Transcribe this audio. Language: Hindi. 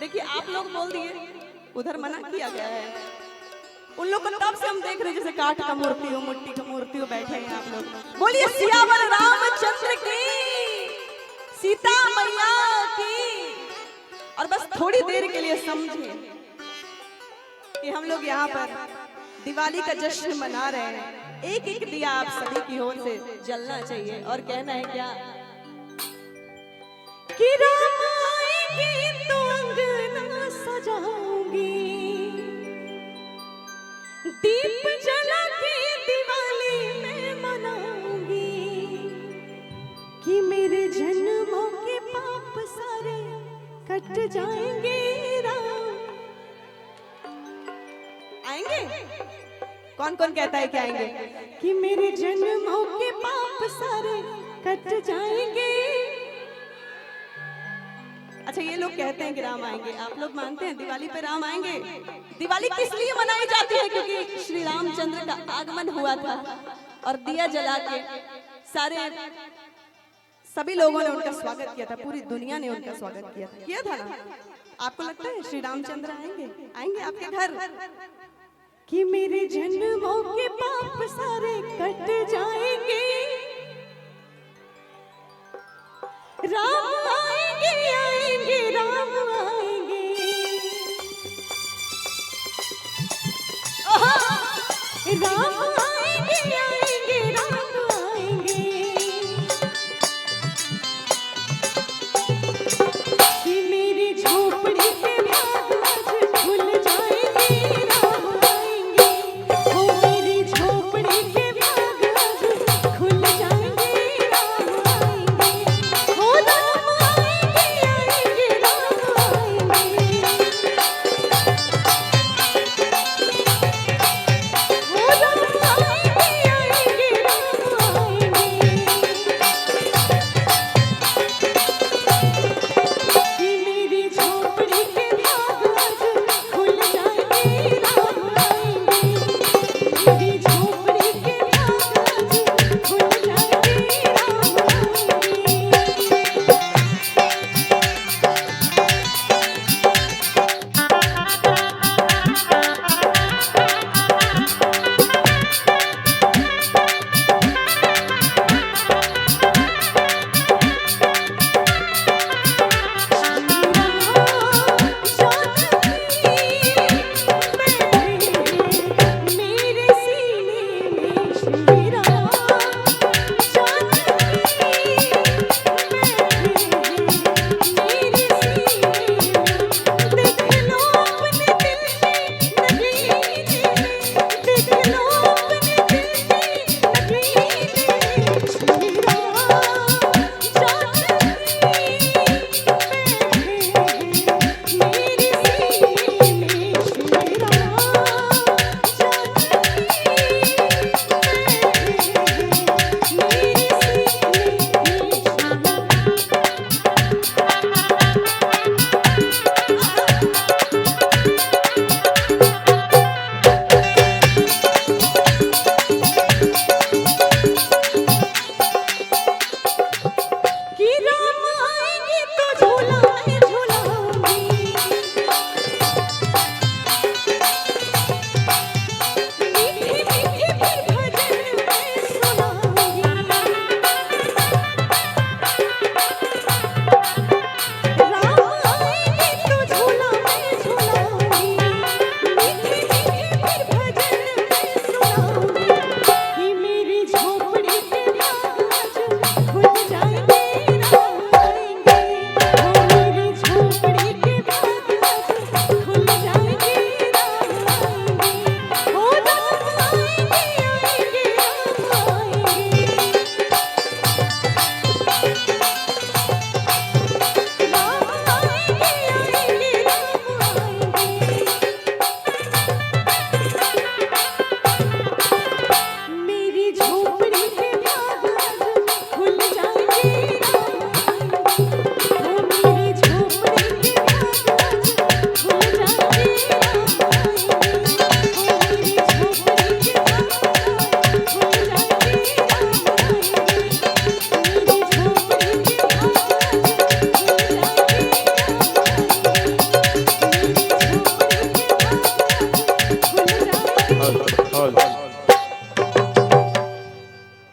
देखिए आप लोग बोल दिए, उधर मना किया गया है। उन लोग को तब से हम देख रहे हैं जैसे काठ का मूर्ति हो, मिट्टी का मूर्ति हो, बैठे हैं आप लोग। बोलिए सियावर रामचंद्र की, सीता मैया की। और बस थोड़ी देर के लिए समझे कि हम लोग यहाँ पर दिवाली का जश्न मना रहे हैं। एक एक दिया आप सभी की ओर से जलना चाहिए और कहना है क्या कि राम आएंगे तो अंगना सजाऊंगी, दीप जला के दिवाली में मनाऊंगी, कि मेरे जन्मों के पाप सारे कट जाएंगे। राम आएंगे, कौन कौन कहता है कि आएंगे, कि मेरे जन्मों के पाप सारे कट जाएंगे। अच्छा ये लोग कहते हैं कि राम आएंगे, आप लोग मानते हैं दिवाली पे राम आएंगे? दिवाली किस लिए मनाई जाती है? क्योंकि श्री रामचंद्र का आगमन हुआ था और दिया जला के सभी लोगों ने उनका स्वागत किया था, पूरी दुनिया ने उनका स्वागत किया था ना। आपको लगता है श्री रामचंद्र आएंगे आपके घर? कि मेरे जन्मों के पाप सारे कट जाएंगे, राम आएंगे राम आएंगे, राम आएंगे राम आएंगे, कि मेरी झोपड़ी के भाग आज खुल जाएंगे। राम आएंगे, हो मेरी झोपड़ी के भाग आज खुल जाएंगे। राम आएंगे, हो राम बोल